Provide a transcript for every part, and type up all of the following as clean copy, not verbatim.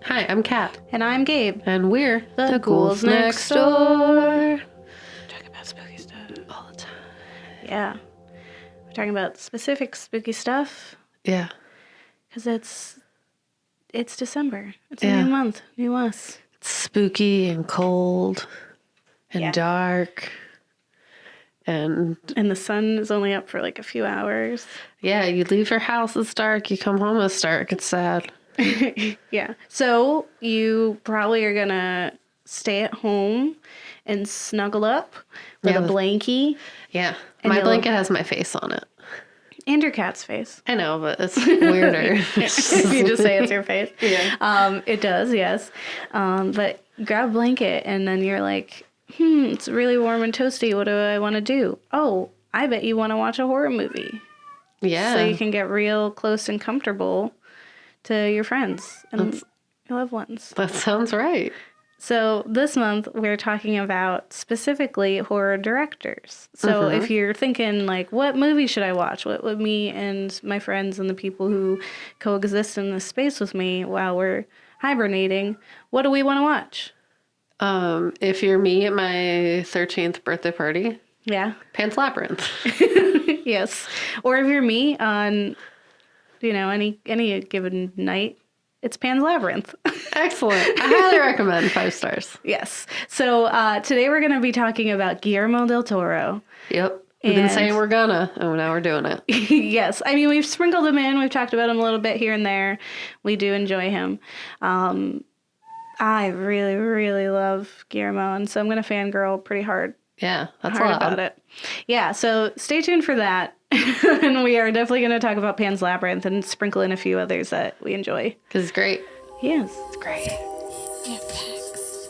Hi, I'm Kat. And I'm Gabe. And we're the Ghouls Next Door. Talk about spooky stuff all the time. Yeah. We're talking about specific spooky stuff. Yeah. Because it's December. It's a new month. New us. It's spooky and cold and dark. And the sun is only up for like a few hours. Yeah, you leave your house, it's dark. You come home, it's dark. It's sad. Yeah. So you probably are going to stay at home and snuggle up with a blankie. Yeah. My blanket has my face on it. And your cat's face. I know, but it's weirder. If you just say it's your face. Yeah. It does, yes. But grab a blanket and then you're like, it's really warm and toasty. What do I want to do? Oh, I bet you want to watch a horror movie. Yeah. So you can get real close and comfortable to your friends and your loved ones. That sounds right. So this month, we're talking about specifically horror directors. So if you're thinking, like, what movie should I watch? What would me and my friends and the people who coexist in this space with me while we're hibernating, what do we want to watch? If you're me at my 13th birthday party, Pan's Labyrinth. Yes. Or if you're me on, any given night, it's Pan's Labyrinth. Excellent. I highly recommend 5 stars. Yes. So today we're going to be talking about Guillermo Del Toro. Yep. We've been saying we're gonna, and now we're doing it. Yes. I mean, we've sprinkled him in. We've talked about him a little bit here and there. We do enjoy him. I really, really love Guillermo, and so I'm going to fangirl pretty hard. Yeah, that's hard about it. Yeah, so stay tuned for that. And we are definitely going to talk about Pan's Labyrinth and sprinkle in a few others that we enjoy. Because it's great. Yes. It's great. Yeah, facts.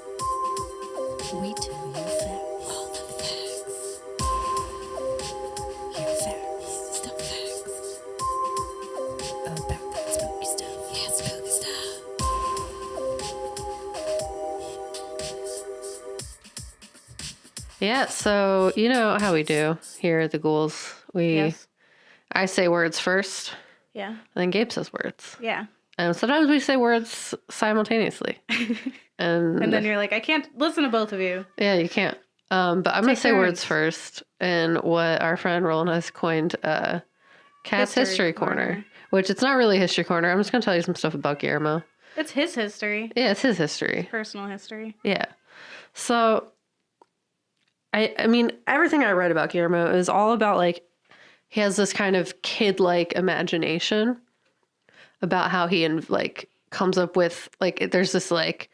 We tell you facts. All the facts. Here facts. Still facts. About that spooky stuff. Yeah, spooky stuff. Yeah, so you know how we do here at the Ghouls. I say words first. Yeah. And then Gabe says words. Yeah. And sometimes we say words simultaneously. And then you're like, I can't listen to both of you. Yeah, you can't. But I'm going to say words first. And what our friend Roland has coined Cat's History Corner. Which it's not really History Corner. I'm just going to tell you some stuff about Guillermo. It's his history. Yeah, it's his history. Personal history. Yeah. So, I mean, everything I read about Guillermo is all about, like, he has this kind of kid-like imagination about how he, like, comes up with, like, there's this, like,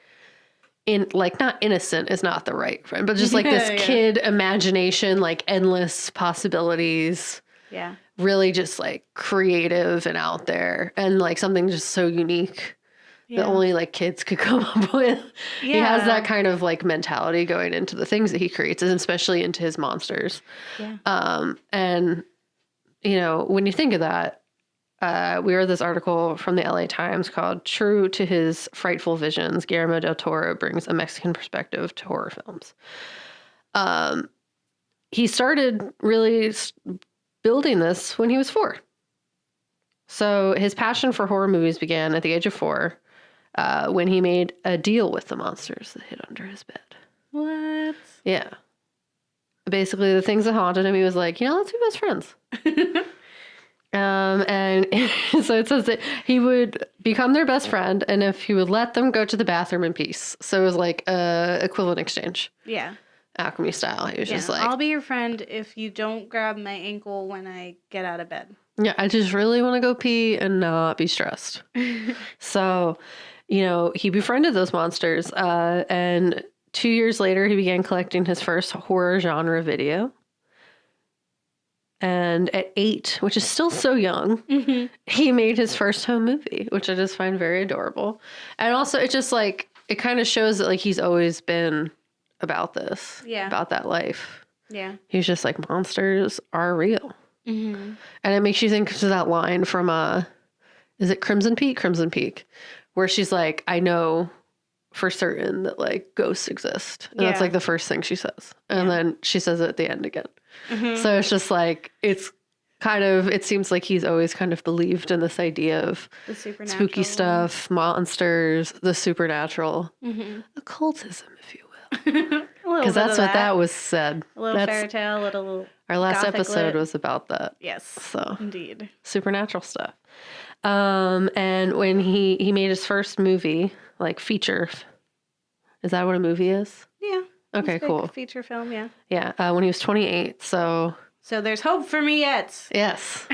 not innocent is not the right friend, but just, like, this kid imagination, like, endless possibilities. Yeah. Really just, like, creative and out there. And, like, something just so unique. That only, like, kids could come up with. Yeah. He has that kind of, like, mentality going into the things that he creates, and especially into his monsters. Yeah. And, when you think of that, we read this article from the LA Times called True to His Frightful Visions, Guillermo del Toro brings a Mexican perspective to horror films. He started really building this when he was 4. So his passion for horror movies began at the age of 4. When he made a deal with the monsters that hid under his bed. What? Yeah. Basically, the things that haunted him, he was like, let's be best friends. And so it says that he would become their best friend, and if he would let them go to the bathroom in peace. So it was like a equivalent exchange. Yeah. Alchemy style. He was just like, I'll be your friend if you don't grab my ankle when I get out of bed. Yeah, I just really want to go pee and not be stressed. So... he befriended those monsters, and 2 years later, he began collecting his first horror genre video. And at 8, which is still so young, he made his first home movie, which I just find very adorable. And also, it just, like, it kind of shows that, like, he's always been about this. Yeah. About that life. Yeah. He's just like, monsters are real. Mm-hmm. And it makes you think of that line from, is it Crimson Peak? Crimson Peak. Where she's like, I know for certain that, like, ghosts exist. And that's, like, the first thing she says. And then she says it at the end again. Mm-hmm. So it's just, like, it's kind of, it seems like he's always kind of believed in this idea of The supernatural. spooky stuff, monsters, the supernatural, occultism, if you will. Because that's what that was said. A little fairy tale, a little Our last Gothic episode lit. was about that. Yes, So indeed. supernatural stuff. And when he made his first movie, like feature, is that what a movie is? Yeah. Okay, It's a big cool. feature film, yeah. Yeah, when he was 28. So there's hope for me yet. yes,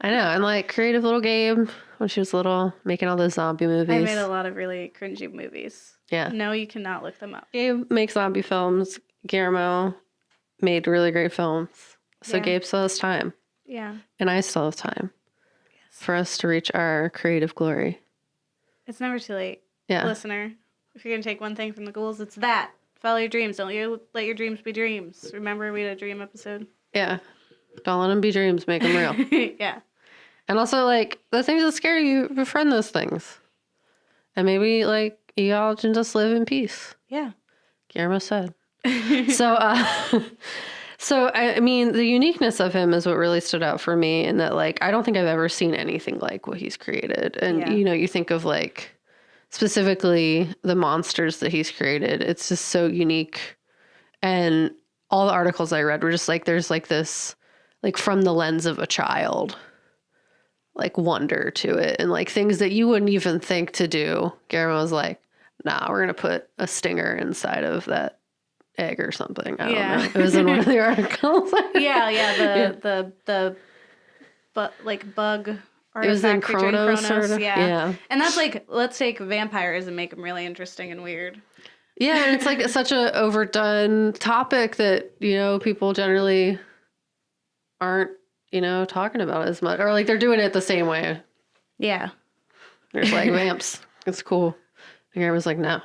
I know. And like creative little Gabe when she was little, making all those zombie movies. I made a lot of really cringy movies. Yeah. No, you cannot look them up. Gabe makes zombie films. Guillermo made really great films. So Yeah. Gabe still has time. Yeah. And I still have time for us to reach our creative glory. It's never too late. Yeah. Listener, if you're going to take one thing from the Ghouls, it's that. Follow your dreams. Don't you let your dreams be dreams. Remember we had a dream episode? Yeah. Don't let them be dreams. Make them real. Yeah. And also, like, the things that scare you, befriend those things. And maybe, like, y'all can just live in peace. Yeah. Guillermo said. So, I mean, the uniqueness of him is what really stood out for me, in that, like, I don't think I've ever seen anything like what he's created. And, Yeah. you know, you think of, like, specifically the monsters that he's created. It's just so unique. And all the articles I read were just like, there's like this, like, from the lens of a child, like, wonder to it. And like things that you wouldn't even think to do. Guillermo was like, nah, we're going to put a stinger inside of that egg or something. I don't know. It was in one of the articles. The bug artifact. It was in creature Chronos, sort of. Yeah. And that's like, let's take vampires and make them really interesting and weird. Yeah, and it's like such a overdone topic that, you know, people generally aren't, you know, talking about as much. Or like they're doing it the same way. Yeah. There's like vamps. It's cool. And I was like, no,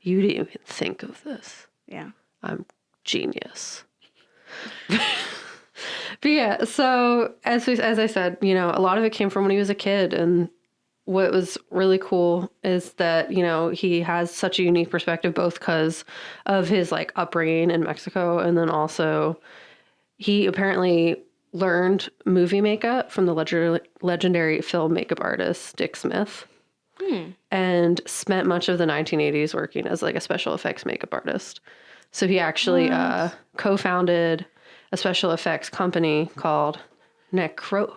you didn't even think of this. Yeah. I'm genius. But yeah, so as I said, you know, a lot of it came from when he was a kid. And what was really cool is that, you know, he has such a unique perspective, both because of his like upbringing in Mexico. And then also he apparently learned movie makeup from the legendary film makeup artist, Dick Smith. And spent much of the 1980s working as like a special effects makeup artist. So he actually co-founded a special effects company called Necropia.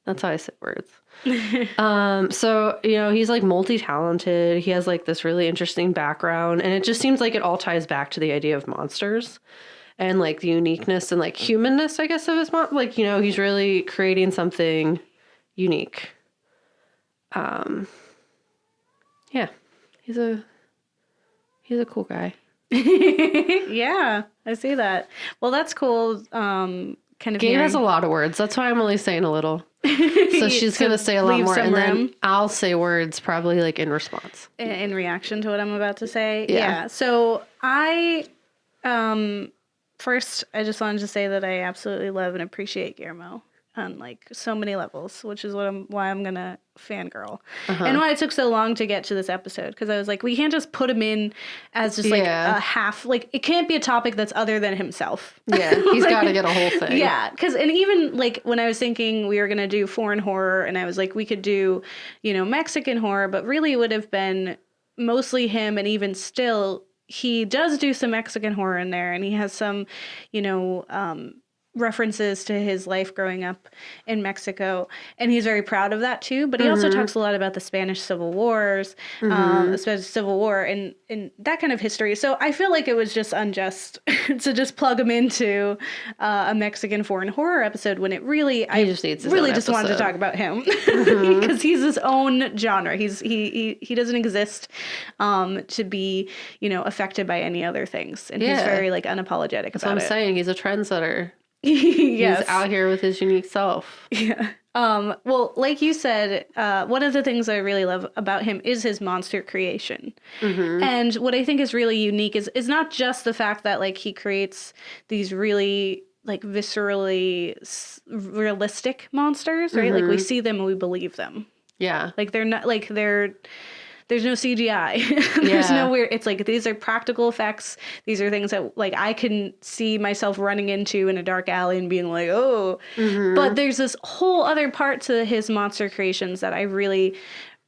That's how I say words. So, you know, he's like multi-talented. He has like this really interesting background. And it just seems like it all ties back to the idea of monsters. And like the uniqueness and like humanness, I guess, of his mom. Like, you know, he's really creating something unique. Yeah, he's a cool guy. Yeah, I see that. Well, that's cool. Kind of. Gabe has a lot of words. That's why I'm only saying a little. So she's going to say a lot more. And then I'll say words probably like in response. In reaction to what I'm about to say. Yeah. So I, first, I just wanted to say that I absolutely love and appreciate Guillermo on like so many levels, which is why I'm gonna fangirl, and why it took so long to get to this episode, because I was like, we can't just put him in as just like a half, like it can't be a topic that's other than himself. Yeah, he's got to get a whole thing. Yeah, because and even like when I was thinking we were gonna do foreign horror, and I was like, we could do, you know, Mexican horror, but really it would have been mostly him, and even still, he does do some Mexican horror in there, and he has some, you know, references to his life growing up in Mexico, and he's very proud of that too. But he also talks a lot about the Spanish Civil Wars, Spanish Civil War, and that kind of history. So I feel like it was just unjust to just plug him into a Mexican foreign horror episode when it really, I just wanted to talk about him because he's his own genre. He doesn't exist to be, you know, affected by any other things, and he's very like unapologetic That's about what I'm saying. He's a trendsetter. Yes. He's out here with his unique self. Yeah. Well, like you said, one of the things I really love about him is his monster creation. And what I think is really unique is not just the fact that like he creates these really like viscerally realistic monsters, right? Like we see them and we believe them. Yeah. Like they're not like they're there's no CGI. There's no weird, it's like, these are practical effects. These are things that like I can see myself running into in a dark alley and being like, oh, but there's this whole other part to his monster creations that really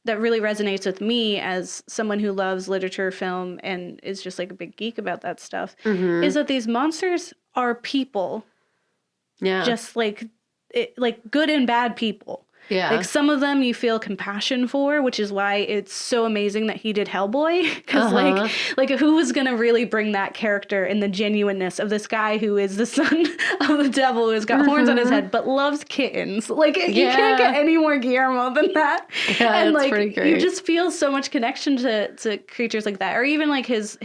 resonates with me as someone who loves literature, film, and is just like a big geek about that stuff, is that these monsters are people. Yeah. Just like good and bad people. Yeah. Like some of them you feel compassion for, which is why it's so amazing that he did Hellboy. Because like who was going to really bring that character and the genuineness of this guy who is the son of the devil, who's got horns on his head, but loves kittens. Like you can't get any more Guillermo than that. Yeah, and like pretty great. You just feel so much connection to creatures like that. Or even like his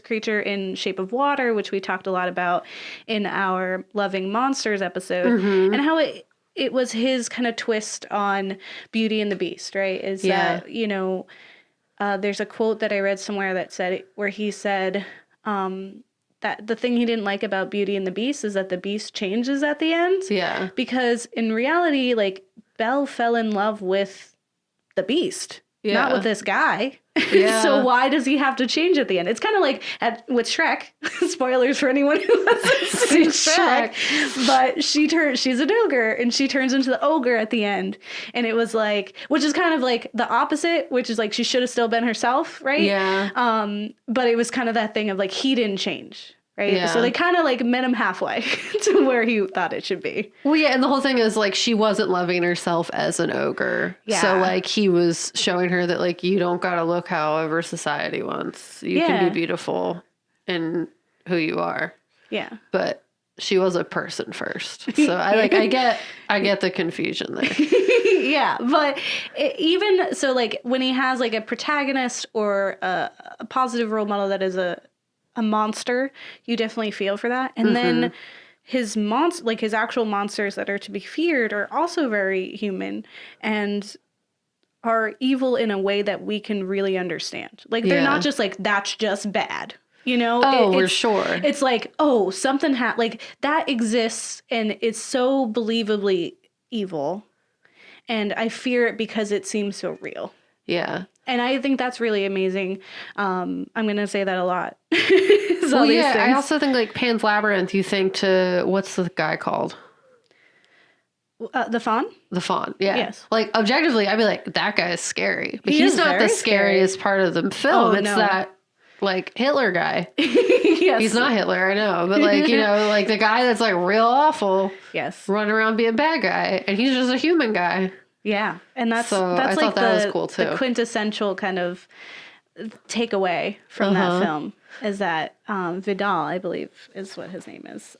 creature in Shape of Water, which we talked a lot about in our Loving Monsters episode, and how it was his kind of twist on Beauty and the Beast, right? Is that, you know, there's a quote that I read somewhere that said, where he said that the thing he didn't like about Beauty and the Beast is that the beast changes at the end. Yeah. Because in reality, like, Belle fell in love with the beast, not with this guy. Yeah. So why does he have to change at the end? It's kind of like with Shrek. Spoilers for anyone who hasn't seen Shrek. But she's an ogre, and she turns into the ogre at the end. And it was like, which is kind of like the opposite, which is like she should have still been herself, right? Yeah. But it was kind of that thing of like he didn't change. Right? Yeah. So they kind of like met him halfway to where he thought it should be. Well, yeah, and the whole thing is like she wasn't loving herself as an ogre. Yeah. So like he was showing her that like you don't gotta look however society wants. You can be beautiful in who you are. Yeah. But she was a person first. So I get the confusion there. Yeah, but even so, like when he has like a protagonist or a positive role model that is a monster, you definitely feel for that. And then his his actual monsters that are to be feared are also very human and are evil in a way that we can really understand. Like they're not just like, that's just bad. You know? Oh, for sure. It's like, oh, something like that exists and it's so believably evil. And I fear it because it seems so real. Yeah. And I think that's really amazing. I'm going to say that a lot. Well, yeah, I also think like Pan's Labyrinth, you think to, what's the guy called? The Faun? The Faun, yeah. Yes. Like, objectively, I'd be like, that guy is scary. But he's not the scariest part of the film. It's that, like, Hitler guy. Yes. He's not Hitler, I know. But, like, you know, like the guy that's, like, real awful. Yes. Running around being a bad guy. And he's just a human guy. Yeah. And that's like that was cool too. The quintessential kind of takeaway from that film is that Vidal, I believe is what his name is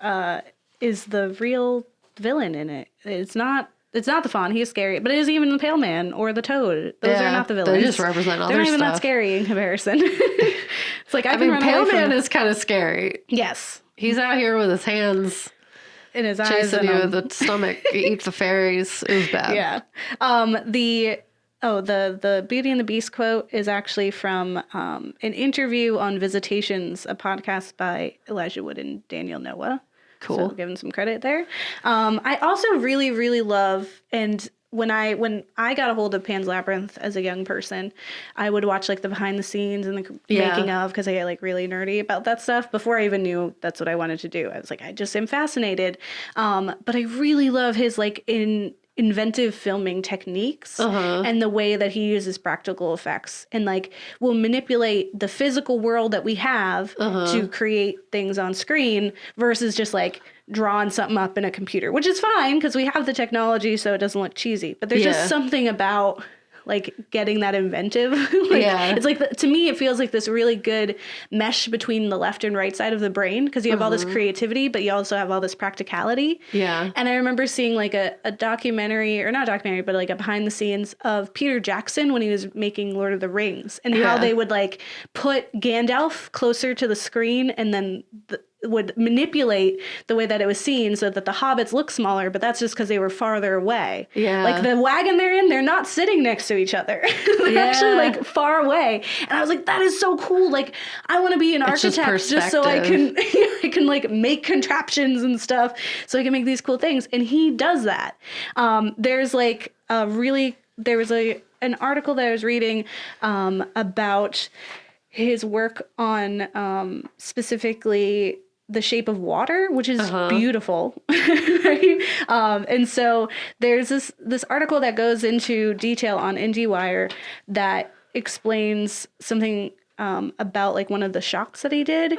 the real villain in it. It's not the Faun. He is scary, but it isn't even the Pale Man or the Toad. Those are not the villains. They just represent other stuff. They're not even that scary in comparison. It's like I mean, Pale Man is kind of scary. Yes, he's out here with his hands in his eyes, chasing you with the stomach. He eats the fairies. It was bad. Yeah. The Beauty and the Beast quote is actually from an interview on Visitations, a podcast by Elijah Wood and Daniel Noah. Cool. So give him some credit there. I also really, really love, and when I got a hold of Pan's Labyrinth as a young person, I would watch like the behind the scenes and the making of, because I get like really nerdy about that stuff before I even knew that's what I wanted to do. I was like, I just am fascinated. But I really love his like inventive filming techniques and the way that he uses practical effects and like will manipulate the physical world that we have to create things on screen versus just like drawing something up in a computer, which is fine because we have the technology so it doesn't look cheesy. But there's just something about like getting that inventive. It's like, to me, it feels like this really good mesh between the left and right side of the brain because you have all this creativity, but you also have all this practicality. Yeah. And I remember seeing like a documentary, or not documentary, but like a behind the scenes of Peter Jackson when he was making Lord of the Rings and how they would like put Gandalf closer to the screen and then would manipulate the way that it was seen so that the hobbits look smaller, but that's just because they were farther away. Yeah. Like the wagon they're in, they're not sitting next to each other. They're actually like far away. And I was like, that is so cool. Like I want to be an architect just so I can like make contraptions and stuff so I can make these cool things. And he does that. There was an article that I was reading about his work on specifically The Shape of Water, which is beautiful. Right? And so there's this article that goes into detail on IndieWire that explains something about like one of the shots that he did.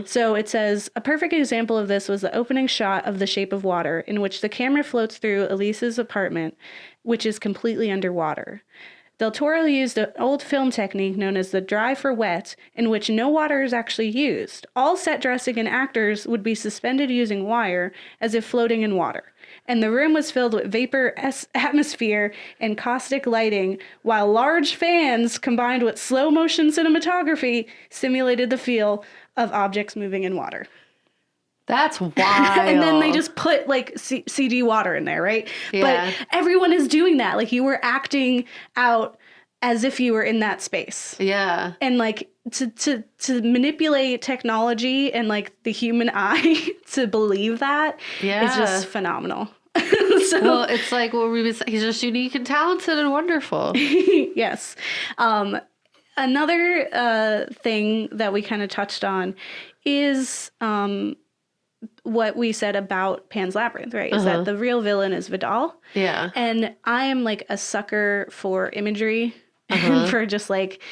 So it says, a perfect example of this was the opening shot of The Shape of Water, in which the camera floats through Elise's apartment, which is completely underwater. Del Toro used an old film technique known as the dry for wet, in which no water is actually used. All set dressing and actors would be suspended using wire as if floating in water. And the room was filled with vapor atmosphere and caustic lighting, while large fans combined with slow motion cinematography simulated the feel of objects moving in water. That's wild. And then they just put like CG water in there, right? Yeah. But everyone is doing that. Like you were acting out as if you were in that space. Yeah. And like to manipulate technology and like the human eye to believe that is just phenomenal. So, well, it's like what we was. He's just unique and talented and wonderful. Yes. Another thing that we kind of touched on is what we said about Pan's Labyrinth, right? Is that the real villain is Vidal. Yeah. And I am like a sucker for imagery and for just like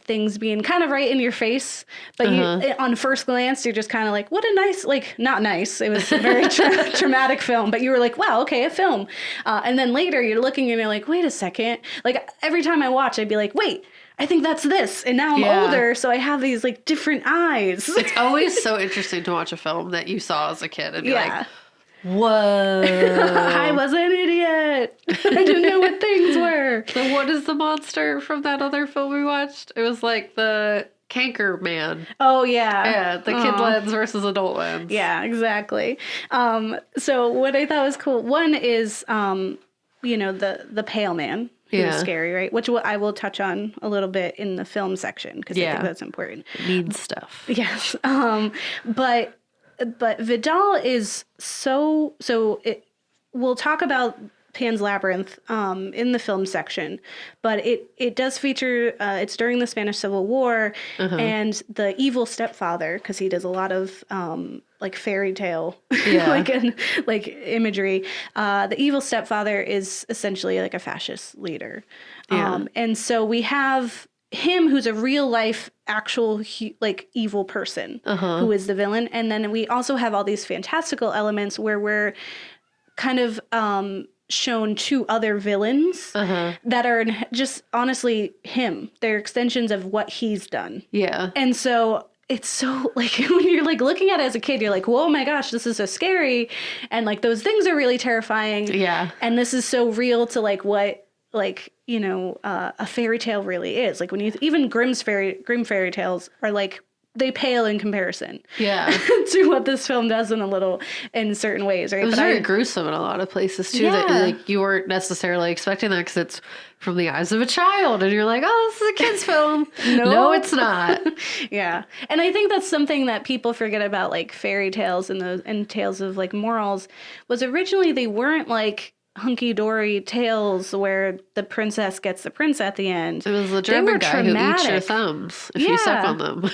things being kind of right in your face. But you, on first glance, you're just kind of like, what a nice, like, not nice. It was a very traumatic film, but you were like, wow, okay, a film. And then later you're looking and you're like, wait a second. Like every time I watch, I'd be like, wait, I think that's this. And now I'm older, so I have these like different eyes. It's always so interesting to watch a film that you saw as a kid and be like, whoa. I was an idiot. I didn't know what things were. So what is the monster from that other film we watched? It was like the Canker Man. Oh, yeah. Yeah, the kid lens versus adult lens. Yeah, exactly. So what I thought was cool, one is, you know, the pale man. Who's scary, right? Which I will touch on a little bit in the film section because I think that's important. Mean stuff. Yes. But Vidal is so we'll talk about Pan's Labyrinth in the film section, but it does feature it's during the Spanish Civil War and the evil stepfather, because he does a lot of like fairy tale like imagery. The evil stepfather is essentially like a fascist leader. And so we have him, who's a real life actual like evil person who is the villain, and then we also have all these fantastical elements where we're kind of shown two other villains that are just honestly him. They're extensions of what he's done. Yeah. And so it's so like when you're like looking at it as a kid, you're like, whoa, my gosh, this is so scary. And like those things are really terrifying. Yeah. And this is so real to like what like, you know, a fairy tale really is. Like when you even Grimm fairy tales are like, they pale in comparison. Yeah. To what this film does in certain ways, right? It was very gruesome in a lot of places too. That like you weren't necessarily expecting that because it's from the eyes of a child, and you're like, oh, this is a kid's film. No, it's not. Yeah. And I think that's something that people forget about, like fairy tales and tales of like morals, was originally they weren't like hunky-dory tales where the princess gets the prince at the end. It was the German guy who eats your thumbs if you suck on them.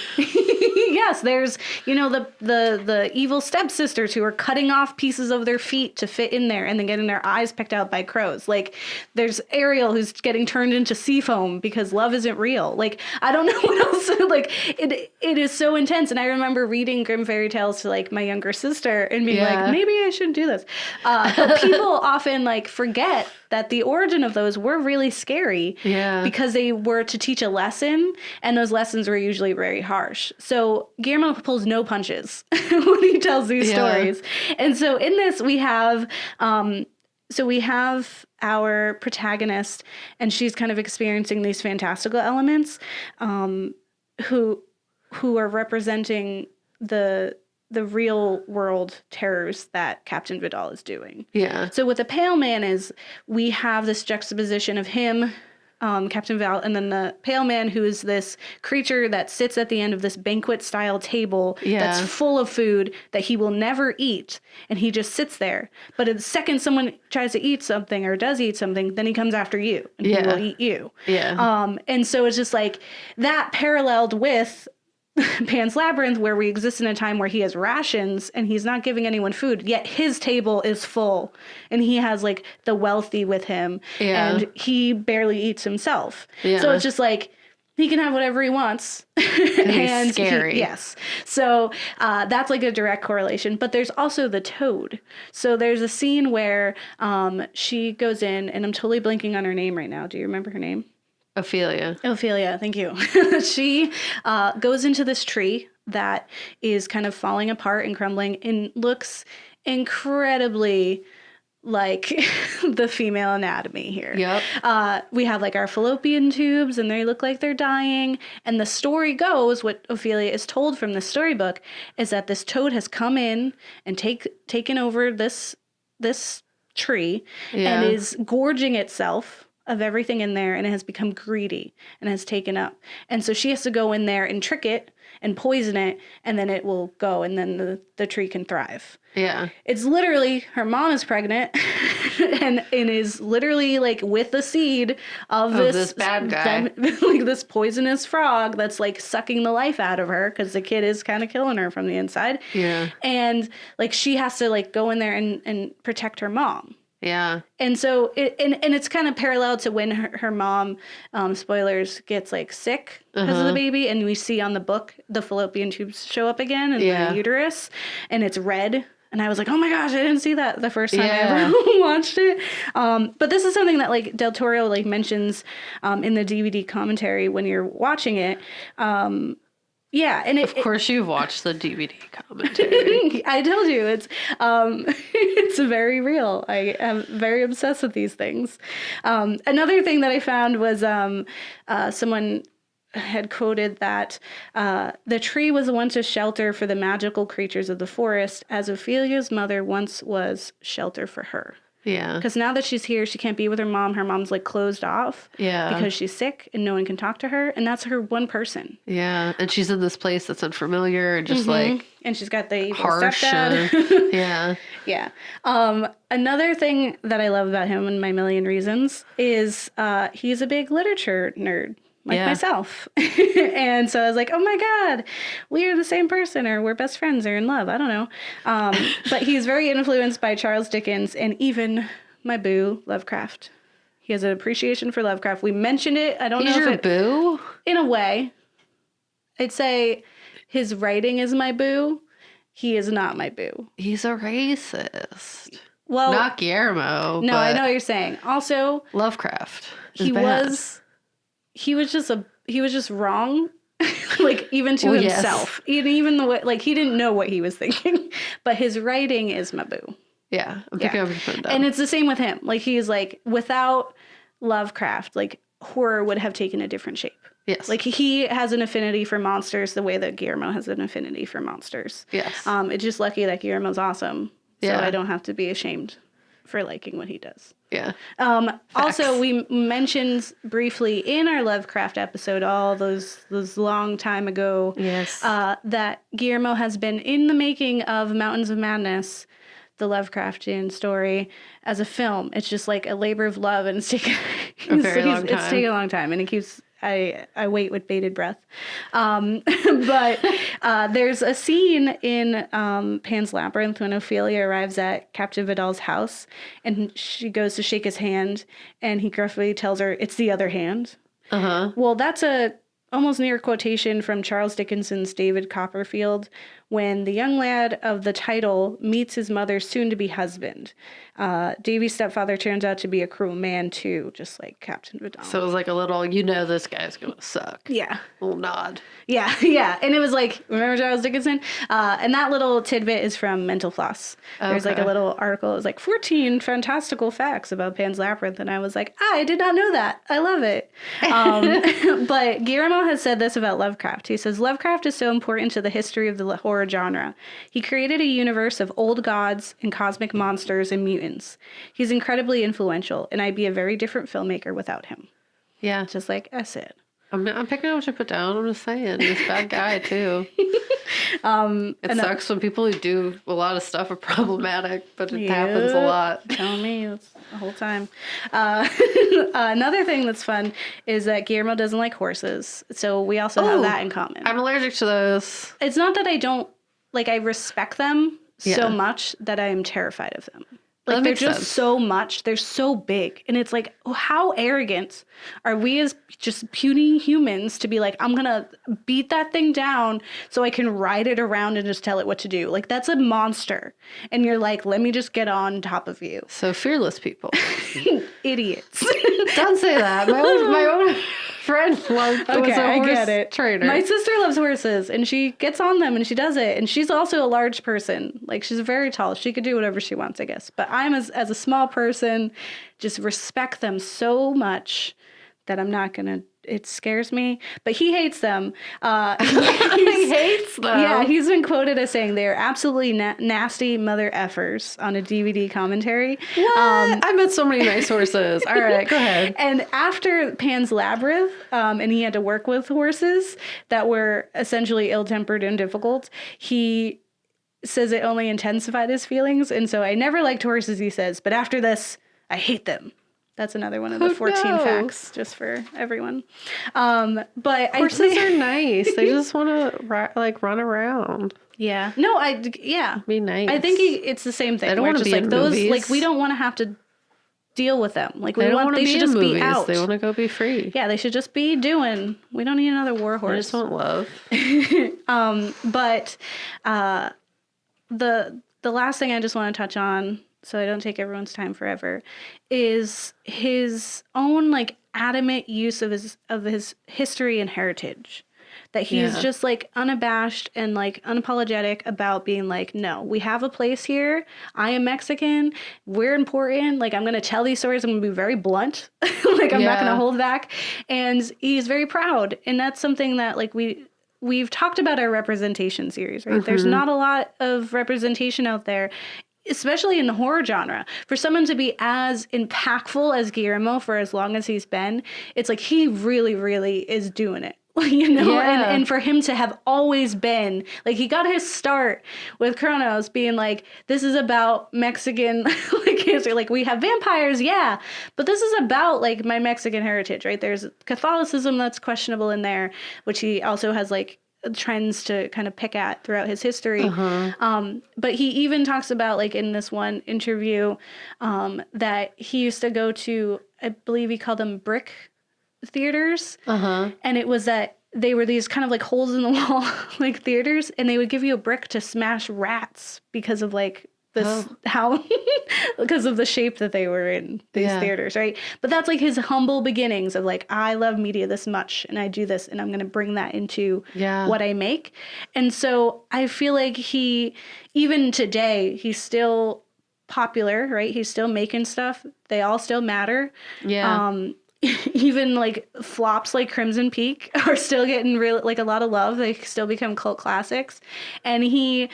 Yes, there's, you know, the evil stepsisters who are cutting off pieces of their feet to fit in there and then getting their eyes picked out by crows. Like, there's Ariel who's getting turned into sea foam because love isn't real. Like, I don't know what else. Like, it is so intense. And I remember reading Grimm fairy tales to, like, my younger sister and being like, maybe I shouldn't do this. But people often, like, forget that the origin of those were really scary because they were to teach a lesson, and those lessons were usually very harsh. So Guillermo pulls no punches when he tells these stories. And so in this we have our protagonist, and she's kind of experiencing these fantastical elements who are representing the real world terrors that Captain Vidal is doing. Yeah. So what the Pale Man is, we have this juxtaposition of him Captain Val, and then the pale man, who is this creature that sits at the end of this banquet-style table that's full of food that he will never eat, and he just sits there. But the second someone tries to eat something or does eat something, then he comes after you, and he will eat you. Yeah. And so it's just like that paralleled with Pan's Labyrinth, where we exist in a time where he has rations and he's not giving anyone food, yet his table is full and he has like the wealthy with him and he barely eats himself. So it's just like he can have whatever he wants. And he's scary. Yes. So that's like a direct correlation. But there's also the toad. So there's a scene where she goes in, and I'm totally blanking on her name right now. Do you remember her name? Ophelia, thank you. She goes into this tree that is kind of falling apart and crumbling and looks incredibly like the female anatomy here. Yep. We have like our fallopian tubes and they look like they're dying. And the story goes, what Ophelia is told from the storybook, is that this toad has come in and taken over this tree and is gorging itself of everything in there, and it has become greedy and has taken up. And so she has to go in there and trick it and poison it, and then it will go, and then the tree can thrive. Yeah. It's literally, her mom is pregnant and is literally like with the seed of this bad guy. like this poisonous frog that's like sucking the life out of her because the kid is kind of killing her from the inside. Yeah. And like she has to like go in there and protect her mom. Yeah. And so it's kind of parallel to when her mom, spoilers, gets like sick because of the baby. And we see on the book the fallopian tubes show up again in the uterus, and it's red. And I was like, oh my gosh, I didn't see that the first time I ever watched it. But this is something that like Del Toro like mentions in the DVD commentary when you're watching it. Yeah, and of course you've watched the DVD commentary. I told you it's very real. I am very obsessed with these things. Another thing that I found was someone had quoted that the tree was once a shelter for the magical creatures of the forest, as Ophelia's mother once was shelter for her. Yeah. Because now that she's here, she can't be with her mom. Her mom's like closed off. Yeah. Because she's sick and no one can talk to her. And that's her one person. Yeah. And she's in this place that's unfamiliar and just like. And she's got the evil harsh. stepdad. Yeah. Yeah. Another thing that I love about him, and My Million Reasons, is he's a big literature nerd. Like myself. And so I was like, oh my God, we are the same person, or we're best friends, or in love. I don't know. But he's very influenced by Charles Dickens and even my boo, Lovecraft. He has an appreciation for Lovecraft. We mentioned it. I don't know if your boo? In a way. I'd say his writing is my boo. He is not my boo. He's a racist. Well, not Guillermo. No, I know what you're saying. Also, Lovecraft. He was just wrong, like even to himself. Yes. Even the way, like he didn't know what he was thinking. But his writing is my boo. Yeah, I'm picking up your phone down. And it's the same with him. Like he's like, without Lovecraft, like horror would have taken a different shape. Yes. Like he has an affinity for monsters the way that Guillermo has an affinity for monsters. Yes. It's just lucky that Guillermo's awesome. So I don't have to be ashamed for liking what he does. Yeah. Also, we mentioned briefly in our Lovecraft episode, all those long time ago, that Guillermo has been in the making of Mountains of Madness, the Lovecraftian story, as a film. It's just like a labor of love, and it's taken It's taken a long time, and it keeps. I wait with bated breath. But there's a scene in Pan's Labyrinth when Ophelia arrives at Captain Vidal's house, and she goes to shake his hand, and he gruffly tells her, "It's the other hand." Uh-huh. Well, that's a almost near quotation from Charles Dickens's David Copperfield, when the young lad of the title meets his mother's soon-to-be husband. Davy's stepfather turns out to be a cruel man, too, just like Captain Vidal. So it was like a little, this guy's going to suck. Yeah. A little nod. Yeah, yeah. And it was like, remember Charles Dickinson? And that little tidbit is from Mental Floss. There's like a little article. It was like 14 fantastical facts about Pan's Labyrinth. And I was like, I did not know that. I love it. But Guillermo has said this about Lovecraft. He says, Lovecraft is so important to the history of the horror genre. He created a universe of old gods and cosmic monsters and mutants. He's incredibly influential, and I'd be a very different filmmaker without him. Yeah. Just like I said. I'm picking up what you put down. I'm just saying. He's a bad guy, too. It sucks when people who do a lot of stuff are problematic, but it happens a lot. Tell me, it's the whole time. Another thing that's fun is that Guillermo doesn't like horses. So we also have that in common. I'm allergic to those. It's not that I don't, like, I respect them so much that I am terrified of them. Like, they're just so much. They're so big. And it's like, how arrogant are we as just puny humans to be like, I'm going to beat that thing down so I can ride it around and just tell it what to do. Like, that's a monster. And you're like, let me just get on top of you. So fearless people. Idiots. Don't say that. My own friend was a horse trainer. My sister loves horses, and she gets on them, and she does it. And she's also a large person. Like, she's very tall. She could do whatever she wants, I guess. But I'm, as a small person, just respect them so much that I'm not going to... It scares me, but he hates them. He hates them. Yeah, he's been quoted as saying they're absolutely nasty mother effers on a DVD commentary. What? I met so many nice horses. All right, go ahead. And after Pan's Labyrinth, and he had to work with horses that were essentially ill-tempered and difficult, he says it only intensified his feelings. And so I never liked horses, he says, but after this, I hate them. That's another one of the 14 facts, just for everyone. But horses are nice. They just want to run around. Yeah. No, Be nice. I think it's the same thing. They don't want to be in movies. Like, we don't want to have to deal with them. Like, they should just movies. be out. They want to go be free. Yeah, they should just be doing. We don't need another war horse. They just want love. But the last thing I just want to touch on, so I don't take everyone's time forever, is his own, like, adamant use of his history and heritage. That he's just, like, unabashed and, like, unapologetic about being like, no, we have a place here. I am Mexican. We're important. Like, I'm going to tell these stories. I'm going to be very blunt. Like, I'm not going to hold back. And he's very proud. And that's something that, like, we've talked about our representation series, right? Mm-hmm. There's not a lot of representation out there, especially in the horror genre. For someone to be as impactful as Guillermo for as long as he's been, it's like he really, really is doing it. You know, and for him to have always been, like, he got his start with Kronos being like, this is about Mexican, like, history. Like, we have vampires, yeah, but this is about, like, my Mexican heritage, right? There's Catholicism that's questionable in there, which he also has, like, trends to kind of pick at throughout his history. But he even talks about, like, in this one interview, that he used to go to, I believe he called them brick theaters, and it was that they were these kind of, like, holes in the wall, like, theaters, and they would give you a brick to smash rats because of, like, this because of the shape that they were in these theaters, right? But that's, like, his humble beginnings of, like, I love media this much and I do this and I'm going to bring that into what I make. And so I feel like he, even today, he's still popular, right? He's still making stuff. They all still matter. Even, like, flops like Crimson Peak are still getting like a lot of love. They still become cult classics. And he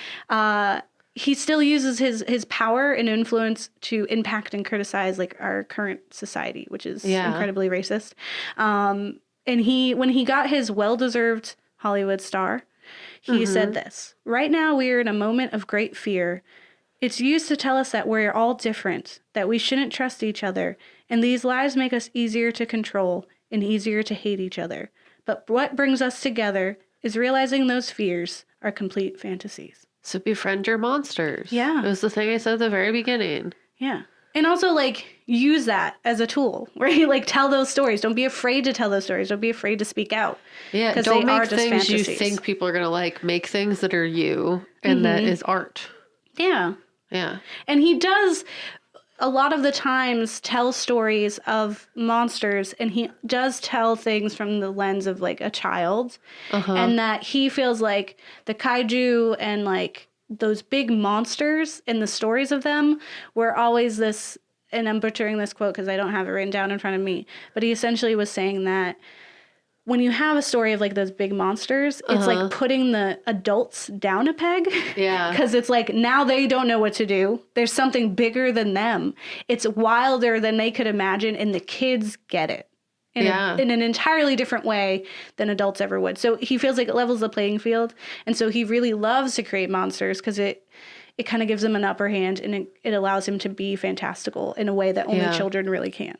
still uses his power and influence to impact and criticize, like, our current society, which is incredibly racist. And when he got his well-deserved Hollywood star, he said this: "Right now we are in a moment of great fear. It's used to tell us that we're all different, that we shouldn't trust each other, and these lies make us easier to control and easier to hate each other. But what brings us together is realizing those fears are complete fantasies." So befriend your monsters. Yeah. It was the thing I said at the very beginning. Yeah. And also, like, use that as a tool, right? Like, tell those stories. Don't be afraid to tell those stories. Don't be afraid to speak out. Yeah, because don't they are make just things fantasies. you think people are going to like. Make things that are you, and that is art. Yeah. Yeah. And he does a lot of the times tell stories of monsters, and he does tell things from the lens of, like, a child, and that he feels like the kaiju and, like, those big monsters and the stories of them were always this, and I'm butchering this quote because I don't have it written down in front of me, but he essentially was saying that when you have a story of, like, those big monsters, it's like putting the adults down a peg. Yeah. Because it's like, now they don't know what to do. There's something bigger than them. It's wilder than they could imagine, and the kids get it. in, Yeah. in an entirely different way than adults ever would. So he feels like it levels the playing field. And so he really loves to create monsters because it kind of gives him an upper hand, and it allows him to be fantastical in a way that only Yeah. children really can.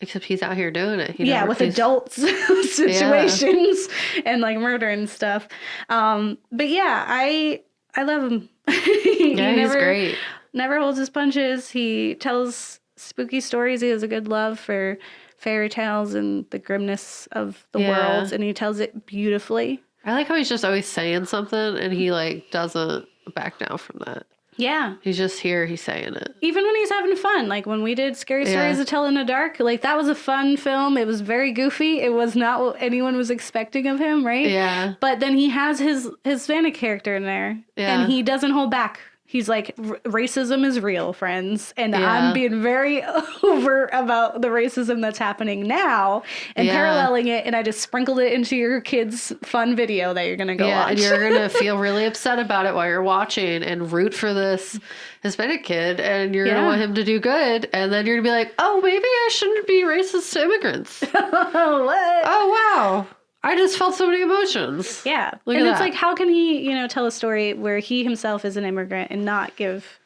Except he's out here doing it. With adult situations and like murder and stuff. But yeah, I love him. Yeah, he's great. Never holds his punches. He tells spooky stories. He has a good love for fairy tales and the grimness of the world, and he tells it beautifully. I like how he's just always saying something, and he like doesn't back down from that. Yeah. He's just here, he's saying it. Even when he's having fun, like when we did Scary Stories to Tell in the Dark, like that was a fun film. It was very goofy. It was not what anyone was expecting of him, right? Yeah. But then he has his Hispanic character in there, and he doesn't hold back. He's like, racism is real, friends. And I'm being very overt about the racism that's happening now and paralleling it. And I just sprinkled it into your kids' fun video that you're going to go watch. And you're going to feel really upset about it while you're watching and root for this Hispanic kid. And you're going to want him to do good. And then you're going to be like, oh, maybe I shouldn't be racist to immigrants. What? Oh, wow. I just felt so many emotions. Yeah. Look and at it's that. like, how can he, tell a story where he himself is an immigrant and not give,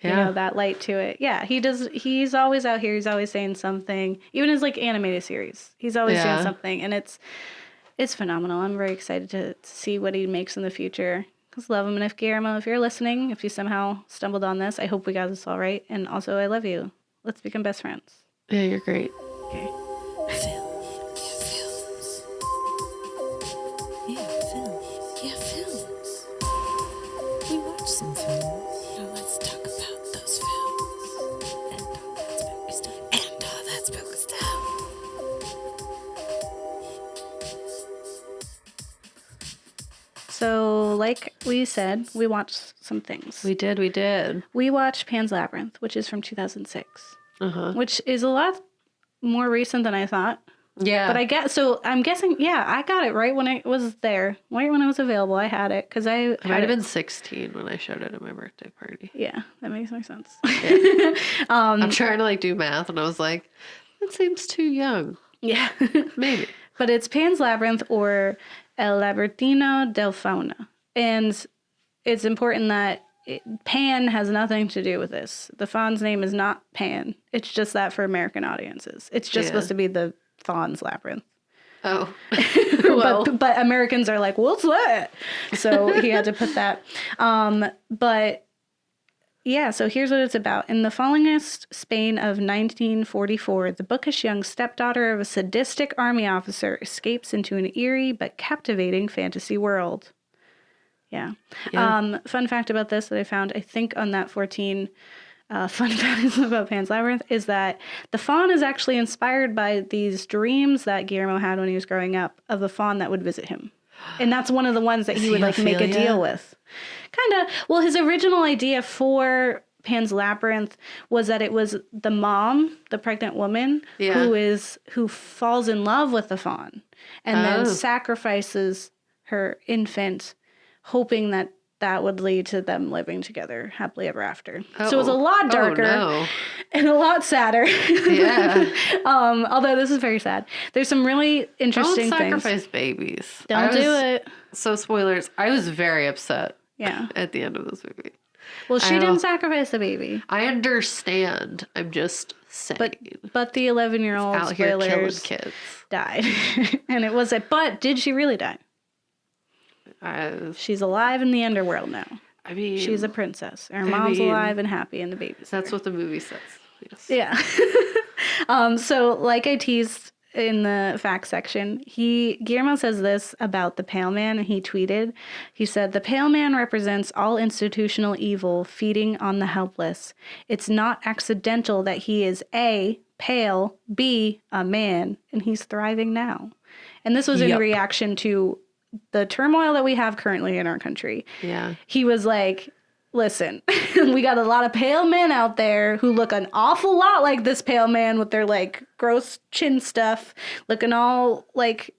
that light to it? Yeah, he does. He's always out here. He's always saying something. Even his like animated series, he's always doing something. And it's phenomenal. I'm very excited to see what he makes in the future. Just love him. And if Guillermo, if you're listening, if you somehow stumbled on this, I hope we got this all right. And also, I love you. Let's become best friends. Yeah, you're great. Okay. Films. We watched some films. Now let's talk about those films. And all that spooky stuff. And all that spooky stuff. So, like we said, we watched some things. We did. We watched Pan's Labyrinth, which is from 2006, Uh-huh. which is a lot more recent than I thought. Yeah. But I'm guessing, I got it right when it was there, right when it was available. I had it because I might have been 16 when I showed it at my birthday party. Yeah, that makes more sense. I'm trying to like do math, and I was like, that seems too young. Yeah. Maybe. But it's Pan's Labyrinth, or El Labertino del Fauna. And it's important that Pan has nothing to do with this. The faun's name is not Pan. It's just that for American audiences. It's just supposed to be the faun's labyrinth. Oh. Well. but Americans are like, what's that? So he had to put that. But yeah, so here's what it's about. In the fallingest Spain of 1944, the bookish young stepdaughter of a sadistic army officer escapes into an eerie but captivating fantasy world. Yeah. Fun fact about this that I found, I think on that 14 fun fact about Pan's Labyrinth, is that the faun is actually inspired by these dreams that Guillermo had when he was growing up of a faun that would visit him. And that's one of the ones that he would like make a deal with. Kind of. Well, his original idea for Pan's Labyrinth was that it was the mom, the pregnant woman, who falls in love with the faun and then sacrifices her infant, hoping that would lead to them living together happily ever after. So it was a lot darker and a lot sadder. Yeah. Although this is very sad. There's some really interesting Don't things. sacrifice babies. Don't do it. So spoilers. I was very upset. Yeah. At the end of this movie. Well, she didn't sacrifice the baby. I understand. I'm just saying. But the 11-year-old out here killing spoilers kids died. And it was but did she really die? She's alive in the underworld now. I mean, she's a princess. Her mom's alive and happy, and the baby's That's there. what the movie says. Yes. Yeah. So like I teased in the facts section, Guillermo says this about the Pale Man, and he tweeted, he said, "The Pale Man represents all institutional evil feeding on the helpless. It's not accidental that he is A, pale, B, a man, and he's thriving now." And this was in reaction to the turmoil that we have currently in our country. Yeah. He was like, listen, we got a lot of pale men out there who look an awful lot like this pale man with their like gross chin stuff, looking all like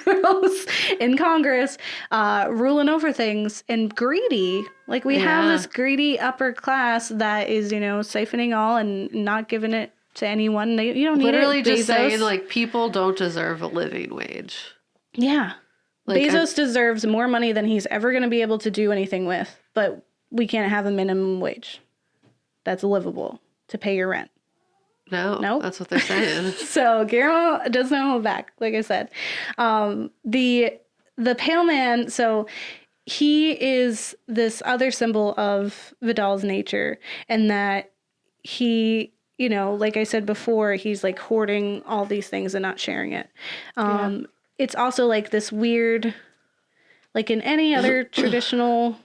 gross in Congress, ruling over things and greedy. Like we have this greedy upper class that is, siphoning all and not giving it to anyone. You don't need Literally it. just Bezos. saying, like, people don't deserve a living wage. Yeah. Like, Bezos deserves more money than he's ever going to be able to do anything with, but we can't have a minimum wage that's livable to pay your rent. No, that's what they're saying. So Guillermo does not hold back, like I said. The pale man, so he is this other symbol of Vidal's nature, and that he, you know, like I said before, he's like hoarding all these things and not sharing it. It's also like this weird, like in any other traditional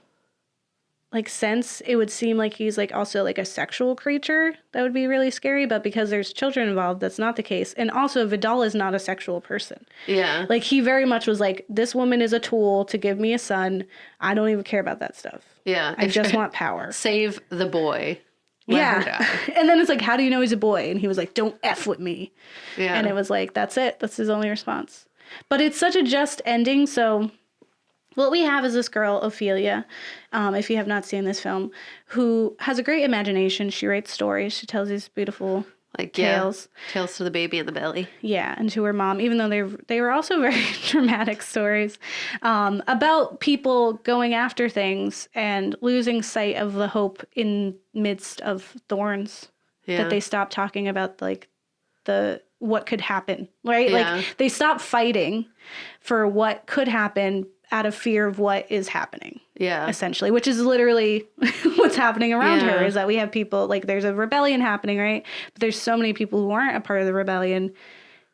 like sense, it would seem like he's like also like a sexual creature that would be really scary, but because there's children involved, that's not the case. And also Vidal is not a sexual person. Yeah. Like he very much was like, this woman is a tool to give me a son. I don't even care about that stuff. Yeah. I just want power. Save the boy. Let her die. And then it's like, how do you know he's a boy? And he was like, don't F with me. Yeah. And it was like, that's it. That's his only response. But it's such a just ending. So what we have is this girl, Ophelia, if you have not seen this film, who has a great imagination. She writes stories. She tells these beautiful like tales. Yeah, tales to the baby in the belly. Yeah, and to her mom, even though they were also very dramatic stories about people going after things and losing sight of the hope in midst of thorns. Yeah. That they stop talking about like the what could happen, right? Yeah. Like they stop fighting for what could happen out of fear of what is happening. Yeah. Essentially, which is literally what's happening around her, Yeah. is that we have people, like there's a rebellion happening, right? But there's so many people who aren't a part of the rebellion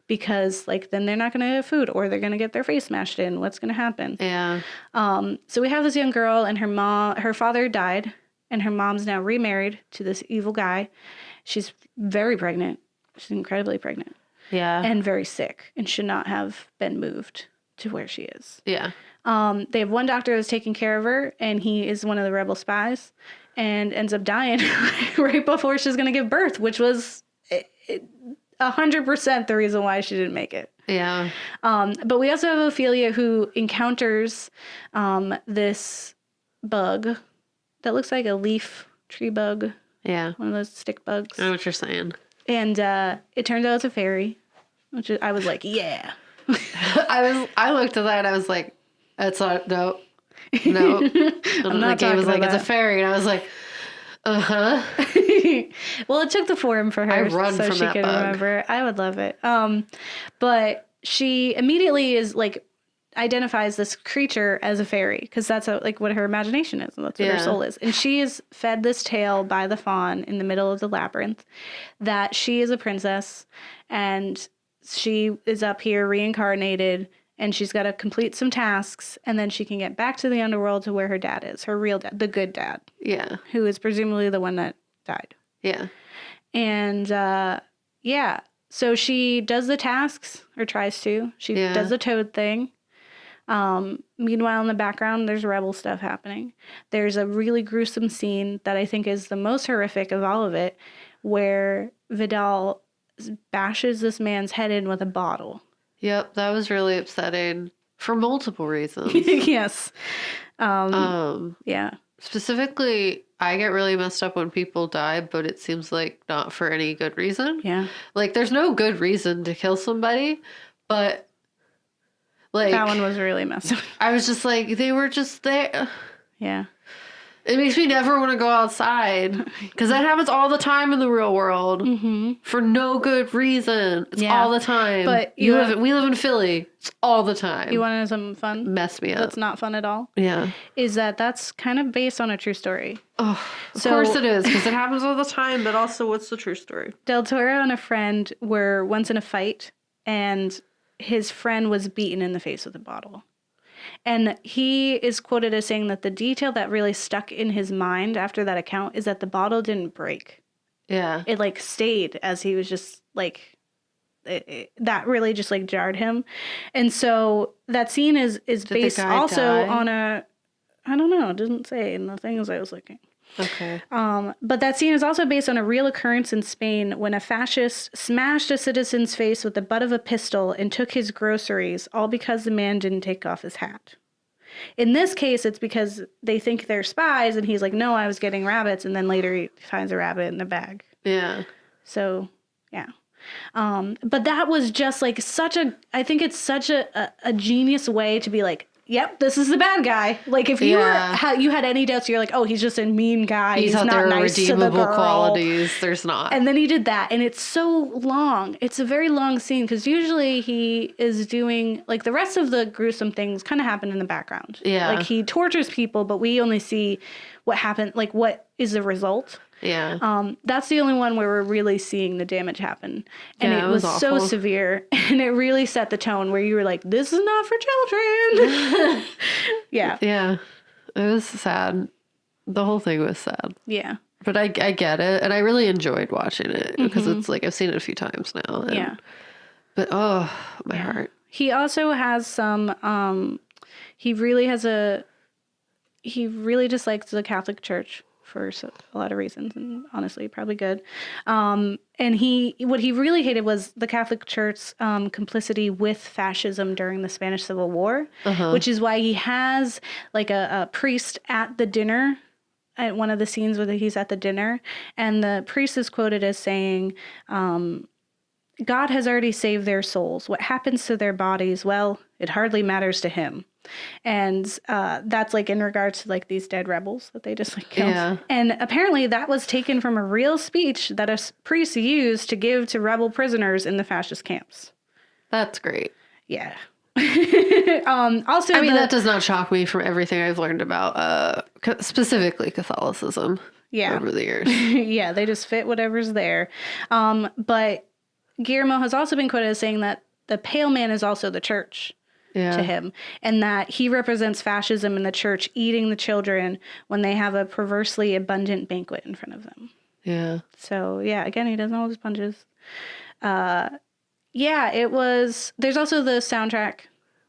because like then they're not going to have food or they're going to get their face smashed in. What's going to happen? Yeah. So we have this young girl and her father died and her mom's now remarried to this evil guy. She's very pregnant. She's incredibly pregnant. Yeah. And very sick and should not have been moved to where she is. Yeah. They have one doctor that's taking care of her, and he is one of the rebel spies, and ends up dying right before she's going to give birth, which was 100% the reason why she didn't make it. Yeah. But we also have Ophelia, who encounters this bug that looks like a leaf tree bug. Yeah. One of those stick bugs. I know what you're saying. And it turns out it's a fairy, which I was like, yeah. I looked at that and I was like, that's not, no. And not the game was talking like, about it's a fairy. And I was like, uh-huh. Well, it took the form for her I run so from she that could bug. remember. I would love it. But she immediately is like identifies this creature as a fairy because that's like what her imagination is and that's what her soul is. And she is fed this tale by the fawn in the middle of the labyrinth that she is a princess and she is up here reincarnated and she's got to complete some tasks and then she can get back to the underworld to where her dad is, her real dad, the good dad. Yeah. Who is presumably the one that died. Yeah. And so she does the tasks or tries to. She does the toad thing. Meanwhile, in the background, there's rebel stuff happening. There's a really gruesome scene that I think is the most horrific of all of it, where Vidal bashes this man's head in with a bottle. Yep. That was really upsetting for multiple reasons. Yes. Yeah. Specifically, I get really messed up when people die, but it seems like not for any good reason. Yeah. Like, there's no good reason to kill somebody, but like That one was really messed up. I was just like, they were just there. Yeah. It makes me never want to go outside because that happens all the time in the real world for no good reason. It's all the time. But we live in Philly. It's all the time. You want to know something fun? Mess me up. That's not fun at all. Yeah. Is that's kind of based on a true story. Oh, of course it is because it happens all the time. But also, what's the true story? Del Toro and a friend were once in a fight, and his friend was beaten in the face with a bottle. And he is quoted as saying that the detail that really stuck in his mind after that account is that the bottle didn't break. Yeah. It like stayed as he was just like, that really just like jarred him. And so that scene is based also on I don't know, it didn't say in the things I was looking. Okay. But that scene is also based on a real occurrence in Spain when a fascist smashed a citizen's face with the butt of a pistol and took his groceries, all because the man didn't take off his hat. In this case, it's because they think they're spies, and he's like, no, I was getting rabbits, and then later he finds a rabbit in the bag. Yeah. So Yeah. But that was just like I think it's such a genius way to be like, yep, this is the bad guy. Like if you you had any doubts, you're like, oh, he's just a mean guy. He's not not nice to the girl. Qualities. There's not. And then he did that, and it's so long. It's a very long scene because usually he is doing like the rest of the gruesome things kind of happen in the background. Yeah. Like he tortures people, but we only see what happened, like what is the result. Yeah. That's the only one where we're really seeing the damage happen. And yeah, it was so awful. severe. And it really set the tone where you were like, this is not for children. Yeah. Yeah. It was sad. The whole thing was sad. Yeah. But I get it. And I really enjoyed watching it because it's like I've seen it a few times now. And, Yeah. But my heart. He also has some, he really dislikes the Catholic Church for a lot of reasons, and honestly, probably good. And what he really hated was the Catholic Church's complicity with fascism during the Spanish Civil War, which is why he has like a priest at the dinner, at one of the scenes where he's at the dinner, and the priest is quoted as saying, God has already saved their souls. What happens to their bodies, well, it hardly matters to him. And that's like in regards to like these dead rebels that they just like killed. Yeah. And apparently that was taken from a real speech that a priest used to give to rebel prisoners in the fascist camps. That's great. Yeah. Also, I mean, that does not shock me from everything I've learned about specifically Catholicism over the years. Yeah, they just fit whatever's there. But Guillermo has also been quoted as saying that the pale man is also the church. To him, and that he represents fascism in the church eating the children when they have a perversely abundant banquet in front of them. Yeah. So yeah, again, he doesn't hold his punches. Yeah, it was. There's also the soundtrack,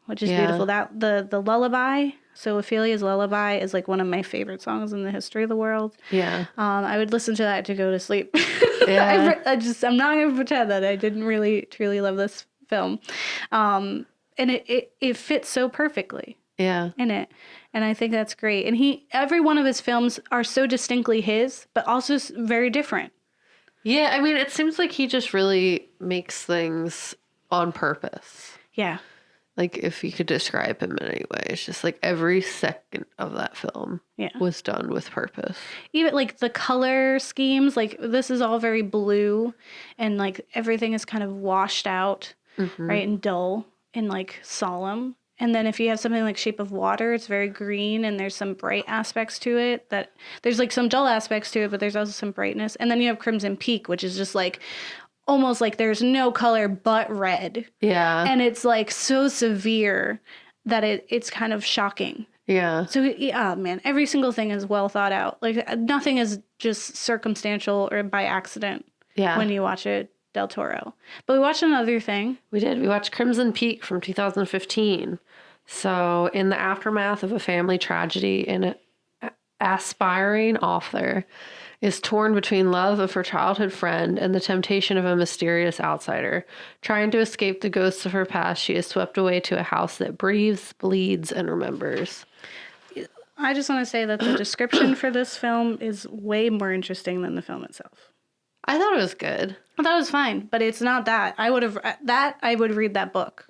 which is beautiful. That the lullaby. So Ophelia's Lullaby is like one of my favorite songs in the history of the world. Yeah. I would listen to that to go to sleep. Yeah. I'm not going to pretend that I didn't really truly love this film. And it fits so perfectly in it. And I think that's great. And every one of his films are so distinctly his, but also very different. Yeah, I mean, it seems like he just really makes things on purpose. Yeah. Like, if you could describe him in any way, it's just like every second of that film was done with purpose. Even like the color schemes, like this is all very blue and like everything is kind of washed out, right, and dull. And like solemn. And then if you have something like Shape of Water, it's very green and there's some bright aspects to it. That there's like some dull aspects to it, but there's also some brightness. And then you have Crimson Peak, which is just like almost like there's no color but red. Yeah. And it's like so severe that it's kind of shocking. Yeah. So yeah, man, every single thing is well thought out. Like nothing is just circumstantial or by accident. Yeah. When you watch it. Del Toro. But we watched another thing. We did. We watched Crimson Peak from 2015. So, in the aftermath of a family tragedy, an aspiring author is torn between love of her childhood friend and the temptation of a mysterious outsider. Trying to escape the ghosts of her past, she is swept away to a house that breathes, bleeds, and remembers. I just want to say that the description for this film is way more interesting than the film itself. I thought it was good. I thought it was fine, but it's not that. I would read that book.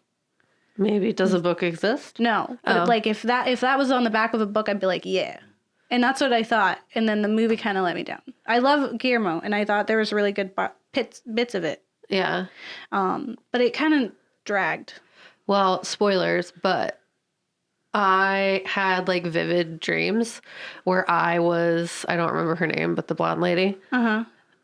Maybe. Does a book exist? No. But like if that was on the back of a book, I'd be like, yeah. And that's what I thought. And then the movie kind of let me down. I love Guillermo, and I thought there was really good bits of it. Yeah. But it kind of dragged. Well, spoilers, but I had like vivid dreams where I don't remember her name, but the blonde lady.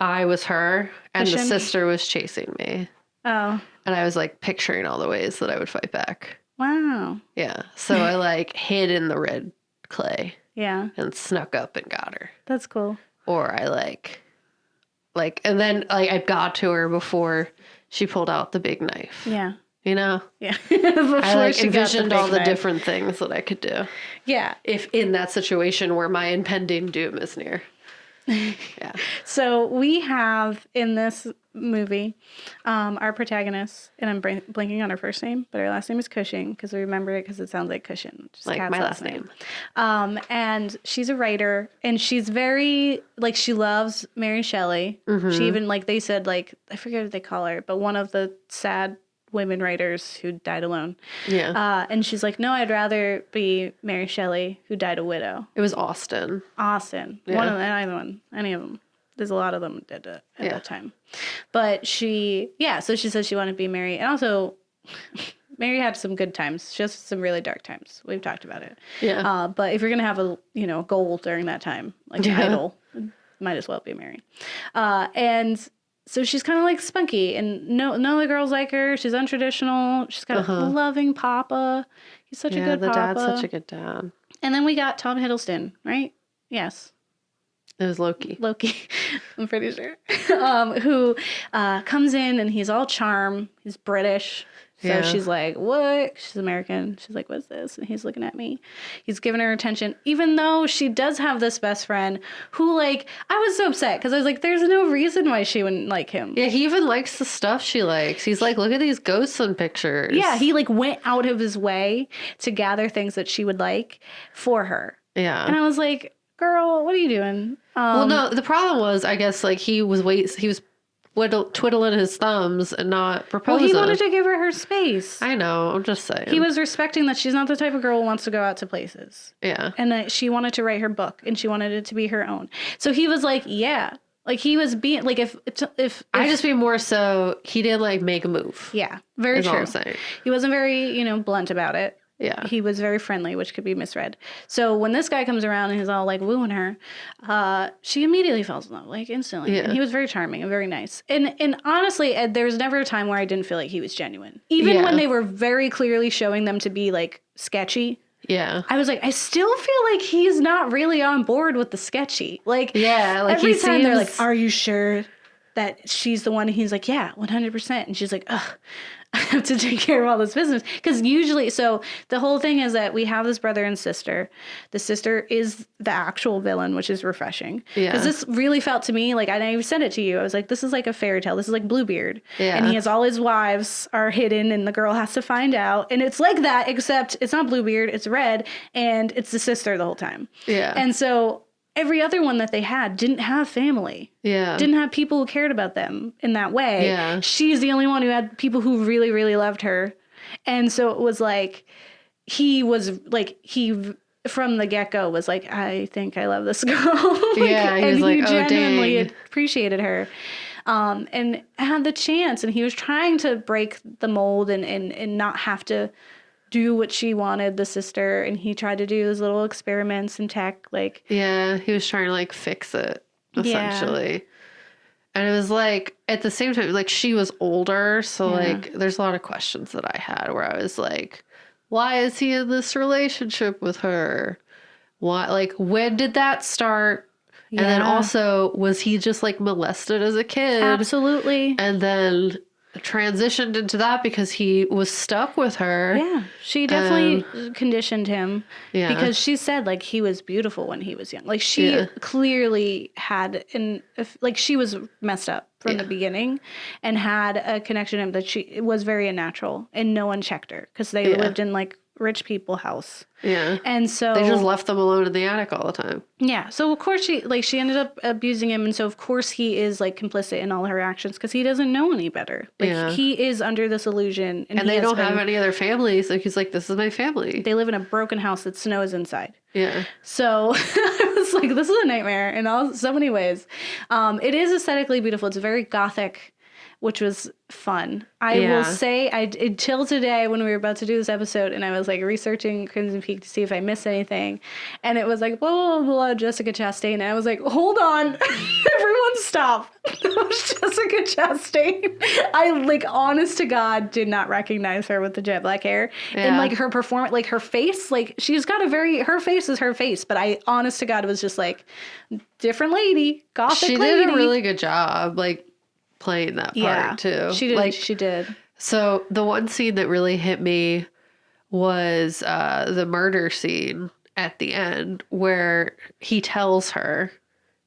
I was her, and the sister was chasing me. Oh. And I was like picturing all the ways that I would fight back. Wow. Yeah. So I like hid in the red clay. Yeah. And snuck up and got her. That's cool. Or I like, and then like I got to her before she pulled out the big knife. Yeah. You know? Yeah. I like envisioned all the different things that I could do. Yeah. If in that situation where my impending doom is near. Yeah. So we have in this movie our protagonist, and I'm blanking on her first name, but her last name is Cushing because we remember it because it sounds like cushion, which is Like Kat's my last name. And she's a writer, and she's very like she loves Mary Shelley. She even like they said like I forget what they call her, but one of the sad women writers who died alone. Yeah. And she's like, no, I'd rather be Mary Shelley who died a widow. It was Austen. Yeah. One of them, either one, any of them. There's a lot of them did it at that time. But so she said she wanted to be Mary. And also, Mary had some good times. She has some really dark times. We've talked about it. Yeah. But if you're going to have a, goal during that time, like an idol, might as well be Mary. And so she's kind of like spunky, and none of the girls like her. She's untraditional. She's got a loving papa. He's such a good papa. Yeah, the dad's such a good dad. And then we got Tom Hiddleston, right? Yes. It was Loki, I'm pretty sure. Who comes in, and he's all charm. He's British. So she's like, what? She's American. She's like, what's this? And he's looking at me. He's giving her attention, even though she does have this best friend who, like, I was so upset because I was like, there's no reason why she wouldn't like him. Yeah, he even likes the stuff she likes. He's like, look at these ghosts in pictures. Yeah, he, like, went out of his way to gather things that she would like for her. Yeah. And I was like, girl, what are you doing? Well, no, the problem was, I guess, like, he was twiddling his thumbs and not proposing. Well, he wanted to give her space. I know. I'm just saying. He was respecting that she's not the type of girl who wants to go out to places. Yeah. And that she wanted to write her book, and she wanted it to be her own. So he was like, yeah. Like, he was being, like, if I just mean more so, he didn't, like, make a move. Yeah. Very is true. all I'm saying. He wasn't very, blunt about it. Yeah. He was very friendly, which could be misread. So when this guy comes around and he's all like wooing her, she immediately falls in love, like instantly. Yeah. And he was very charming and very nice. And honestly, Ed, there was never a time where I didn't feel like he was genuine. Even when they were very clearly showing them to be like sketchy. Yeah. I was like, I still feel like he's not really on board with the sketchy. Like, yeah, like every time they're like, are you sure that she's the one? And he's like, yeah, 100%. And she's like, ugh. I have to take care of all this business. Because usually, so the whole thing is that we have this brother and sister. The sister is the actual villain, which is refreshing. Yeah. Because this really felt to me, like, I even said it to you. I was like, this is like a fairy tale. This is like Bluebeard. Yeah. And he has all his wives are hidden, and the girl has to find out. And it's like that, except it's not Bluebeard, it's red, and it's the sister the whole time. Yeah. And so every other one that they had didn't have family. Yeah. Didn't have people who cared about them in that way. Yeah. She's the only one who had people who really, really loved her. And so it was like, he from the get-go was like, I think I love this girl. Yeah, he was like, oh, genuinely dang. appreciated her. And had the chance, and he was trying to break the mold and not have to do what she wanted, the sister, and he tried to do his little experiments in tech, like, yeah, he was trying to like fix it essentially. Yeah. And it was like at the same time, like she was older, so like there's a lot of questions that I had where I was like, why is he in this relationship with her? Why, like, when did that start? And then also, was he just like molested as a kid? Absolutely. And then transitioned into that because he was stuck with her. Yeah, she definitely conditioned him. Yeah, because she said like he was beautiful when he was young. Like she clearly had like she was messed up from the beginning and had a connection to him that it was very unnatural, and no one checked her because they lived in like rich people house. Yeah. And so they just left them alone in the attic all the time. Yeah. So of course she ended up abusing him, and so of course he is like complicit in all her actions because he doesn't know any better. Like he is under this illusion, and they don't have any other family, so he's like, this is my family. They live in a broken house that snows inside. Yeah. So I was like, this is a nightmare in so many ways. It is aesthetically beautiful. It's very gothic, which was fun. I will say, until today when we were about to do this episode and I was like researching Crimson Peak to see if I missed anything, and it was like, blah, blah, blah, Jessica Chastain. And I was like, hold on, everyone stop. That was Jessica Chastain. I, like, honest to God, did not recognize her with the jet black hair. Yeah. And, like, her performance, like, her face, like, she's got her face is her face. But I, honest to God, was just like, different lady, gothic lady. She did a really good job, like, playing that part too. She did. Like, she did. So the one scene that really hit me was the murder scene at the end where he tells her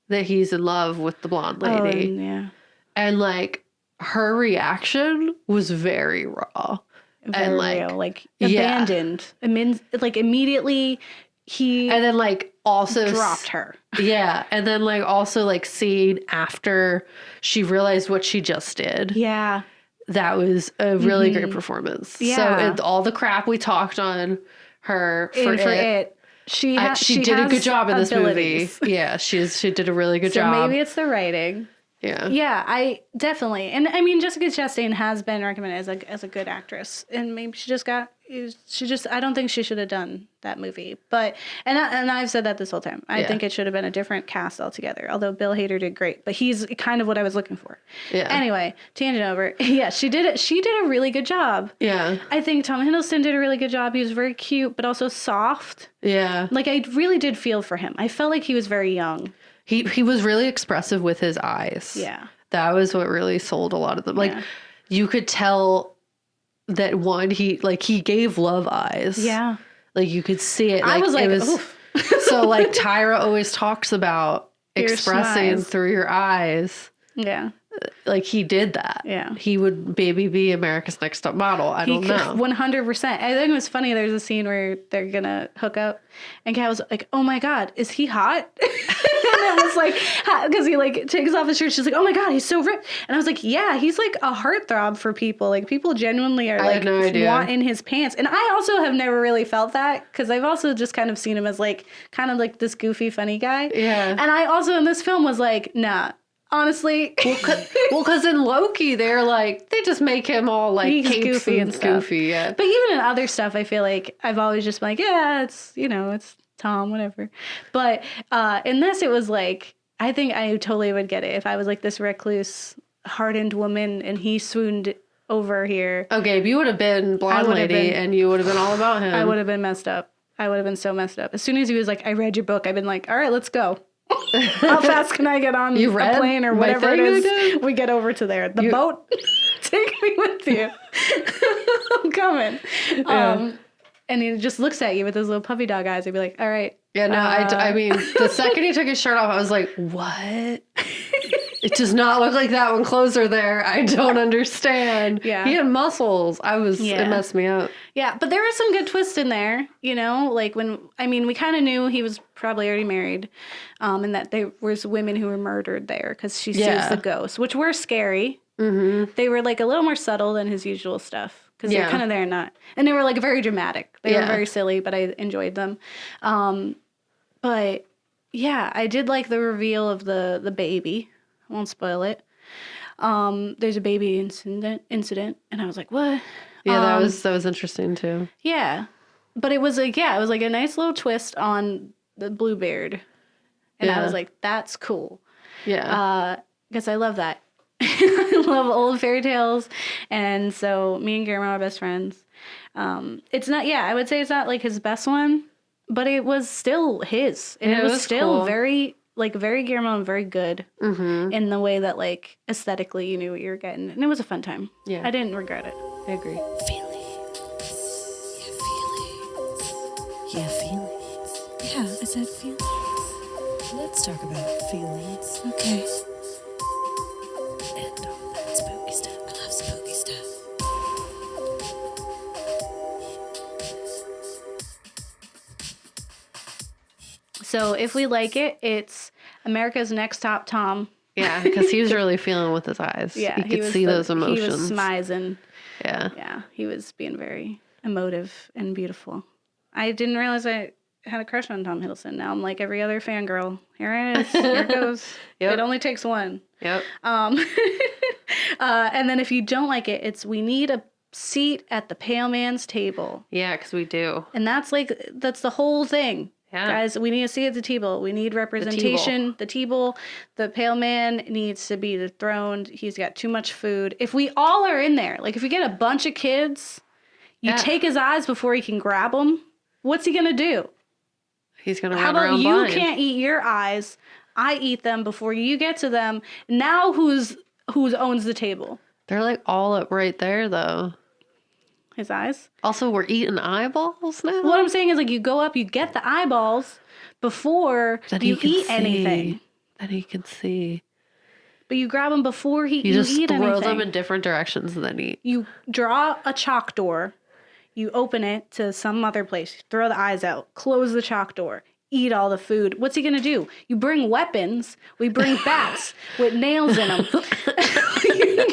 that he's in love with the blonde Oh, lady. yeah. And like her reaction was very raw. Very and like real. Like yeah. abandoned. I mean, like immediately he And then like also dropped her. Yeah. And then like also like seeing after she realized what she just did. Yeah. That was a really great performance. Yeah. So all the crap we talked on her For for it. it. She did a has good job in this abilities. movie. Yeah, she did a really good So job. maybe it's the writing. Yeah. Yeah, I definitely. And I mean, Jessica Chastain has been recommended as a good actress. And maybe I don't think she should have done that movie. But, and I've said that this whole time. I think it should have been a different cast altogether. Although Bill Hader did great. But he's kind of what I was looking for. Yeah. Anyway, tangent over. Yeah, she did it. She did a really good job. Yeah. I think Tom Hiddleston did a really good job. He was very cute, but also soft. Yeah. Like, I really did feel for him. I felt like he was very young. He was really expressive with his eyes. Yeah. That was what really sold a lot of them. Like you could tell that he gave love eyes. Yeah. Like you could see it. Like, I was like, oof. So like Tyra always talks about expressing through your eyes. Yeah. Like he did that. Yeah. He would maybe be America's Next Top Model. I don't know. 100%. I think it was funny. There's a scene where they're gonna hook up, and Kat was like, "Oh my god, is he hot?" And it was like, because he like takes off his shirt. She's like, "Oh my god, he's so ripped." And I was like, "Yeah, he's like a heartthrob for people. Like people genuinely are like want in his pants." And I also have never really felt that because I've also just kind of seen him as like kind of like this goofy, funny guy. Yeah. And I also in this film was like, nah. Honestly, because in Loki, they just make him all like he's goofy and stuff. Goofy, yeah. But even in other stuff, I feel like I've always just been like, yeah, it's it's Tom, whatever. But in this, it was like I think I totally would get it if I was like this recluse, hardened woman, and he swooned over here. Oh, Gabe, you would have been blonde lady, and you would have been all about him. I would have been messed up. I would have been so messed up. As soon as he was like, I read your book, I've been like, all right, let's go. How fast can I get on a plane or whatever it is? We get over to there. The boat, take me with you. I'm coming. Yeah. And he just looks at you with his little puppy dog eyes. He'd be like, all right. Yeah, no, I mean, the second he took his shirt off, I was like, what? It does not look like that when clothes are there. I don't understand. Yeah. He had muscles. It messed me up. Yeah, but there was some good twists in there, like we kind of knew he was probably already married, and that there was women who were murdered there because she sees the ghosts, which were scary. Mm-hmm. They were like a little more subtle than his usual stuff because they're kind of there and not. And they were like very dramatic. They were very silly, but I enjoyed them. But yeah, I did like the reveal of the baby. I won't spoil it. There's a baby incident, and I was like, what? Yeah, that was interesting too. Yeah. But it was like a nice little twist on the Bluebeard. And I was like, that's cool. Yeah. Because I love that. I love old fairy tales. And so me and Guillermo are best friends. It's not, I would say it's not like his best one, but it was still his. And it was still cool. very Guillermo and very good in the way that like aesthetically you knew what you were getting. And it was a fun time. Yeah. I didn't regret it. I agree. Feelings. Yeah, feelings. Yeah, I said feelings. Let's talk about feelings. Okay. And all that spooky stuff. I love spooky stuff. So if we like it, it's America's Next Top Tom. Yeah, because he was really feeling with his eyes. Yeah, he could see those emotions. He was smizing. Yeah. Yeah, he was being very emotive and beautiful. I didn't realize I had a crush on Tom Hiddleston. Now I'm like every other fangirl. Here it is. Here it goes. It only takes one. Yep. And then if you don't like it, we need a seat at the pale man's table. Yeah, because we do. And that's the whole thing. Yeah. Guys, we need a seat at the table. We need representation. The table. The pale man needs to be dethroned. He's got too much food. If we all are in there, like if we get a bunch of kids, you take his eyes before he can grab them. What's he going to do? He's going to run around blind. How about you can't eat your eyes? I eat them before you get to them. Now who owns the table? They're like all up right there, though. His eyes? Also, we're eating eyeballs now? What I'm saying is, like, you go up, you get the eyeballs before you eat anything. then he can see. But you grab them before You just eat throw anything. them in different directions and then eat. You draw a chalk door. You open it to some other place. Throw the eyes out. Close the chalk door. Eat all the food. What's he going to do? You bring weapons. We bring bats with nails in them.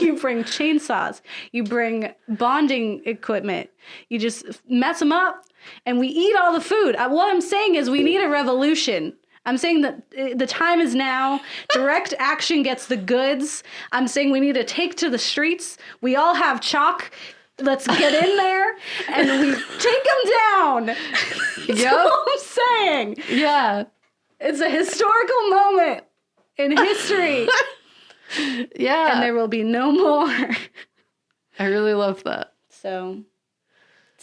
You bring chainsaws. You bring bonding equipment. You just mess them up and we eat all the food. What I'm saying is we need a revolution. I'm saying that the time is now. Direct action gets the goods. I'm saying we need to take to the streets. We all have chalk. Let's get in there and we take them down. That's all I'm saying. Yeah. It's a historical moment in history. Yeah. And there will be no more. I really love that. So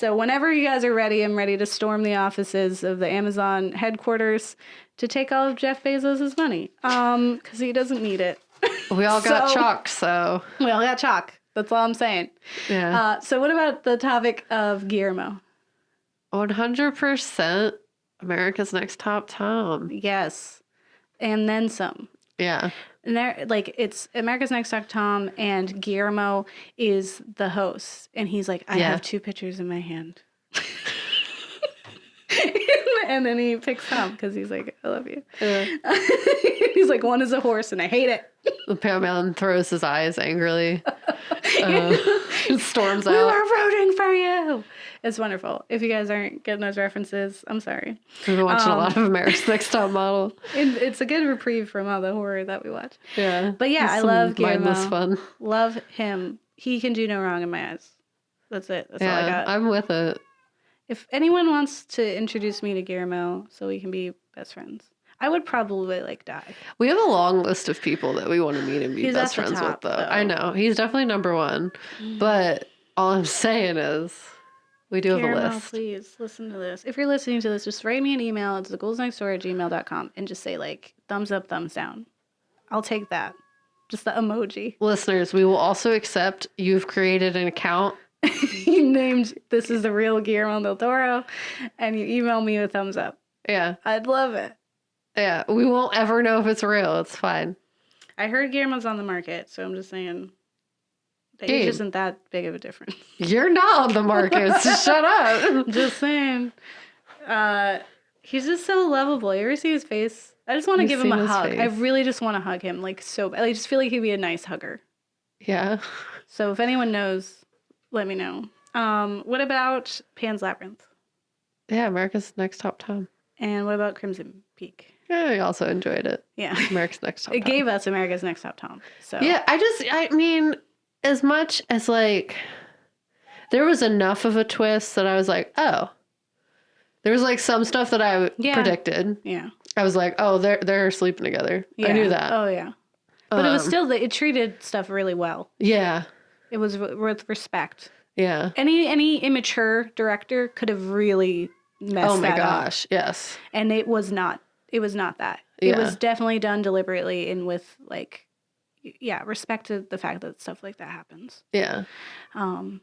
whenever you guys are ready, I'm ready to storm the offices of the Amazon headquarters to take all of Jeff Bezos' money. Because he doesn't need it. We all got chalk, so. We all got chalk. That's all I'm saying. Yeah. So what about the topic of Guillermo? 100% America's Next Top Tom. Yes. And then some. Yeah. And it's America's Next Top Tom, and Guillermo is the host. And he's like, I have 2 pictures in my hand. And then he picks Tom because he's like, I love you. He's like, one is a horse and I hate it. The Paramount throws his eyes angrily. Storms out. We were rooting for you. It's wonderful. If you guys aren't getting those references, I'm sorry. We've been watching a lot of America's Next Top Model. It's a good reprieve from all the horror that we watch. Yeah. But yeah, I love Guillermo. Mindless fun. Love him. He can do no wrong in my eyes. That's it. That's all I got. I'm with it. If anyone wants to introduce me to Guillermo so we can be best friends, I would probably die. We have a long list of people that we want to meet and be He's best at the friends top, with, though. though. I know. He's definitely number one. But all I'm saying is we do have a Guillermo, list. please listen to this. If you're listening to this, just write me an email. It's theghouls.nextdoor@gmail.com and just say thumbs up, thumbs down. I'll take that. Just the emoji. Listeners, we will also accept you've created an account. You named this is the real Guillermo Del Toro and you email me a thumbs up. Yeah. I'd love it. Yeah. We won't ever know if it's real. It's fine. I heard Guillermo's on the market, so I'm just saying the Gabe, age isn't that big of a difference. You're not on the market, so shut up. Just saying. He's just so lovable. You ever see his face? I just want to give him a hug. I really just want to hug him so bad. I just feel like he'd be a nice hugger. Yeah. So if anyone knows, let me know. What about Pan's Labyrinth? Yeah, America's Next Top Tom. And what about Crimson Peak? Yeah, I also enjoyed it. Yeah. America's Next Top It Tom. gave us America's Next Top Tom. So Yeah, I mean, as much as there was enough of a twist that I was like, oh. There was some stuff that I predicted. Yeah. I was like, oh, they're sleeping together. Yeah. I knew that. Oh yeah. But it was still it treated stuff really well. Yeah. It was with respect. Yeah. Any immature director could have really messed that up. Oh my gosh, yes. And it was not that. It was definitely done deliberately and with respect to the fact that stuff like that happens. Yeah. And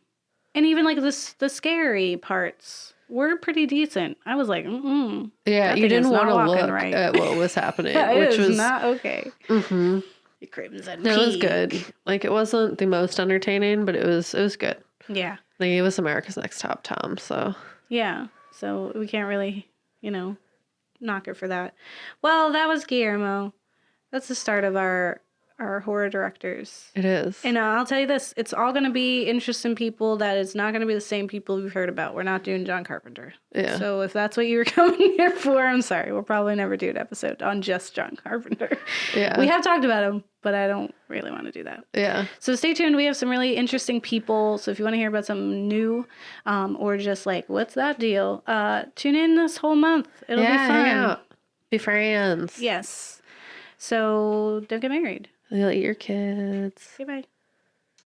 even the scary parts were pretty decent. I was like, yeah, you didn't want to look right. at what was happening, which was not okay. Mm-hmm. The Crimson It Peak. was good. It wasn't the most entertaining, but it was good. Yeah. They gave us America's Next Top Tom, so. Yeah. So we can't really, knock her for that. Well, that was Guillermo. That's the start of our horror directors. It is. And I'll tell you this, it's all going to be interesting people that is not going to be the same people we've heard about. We're not doing John Carpenter. Yeah. So if that's what you were coming here for, I'm sorry. We'll probably never do an episode on just John Carpenter. Yeah. We have talked about him, but I don't really want to do that. Yeah. So stay tuned. We have some really interesting people. So if you want to hear about something new or just what's that deal, tune in this whole month. It'll be fun. Hang out. Be friends. Yes. So don't get married. You'll eat your kids. Okay, bye.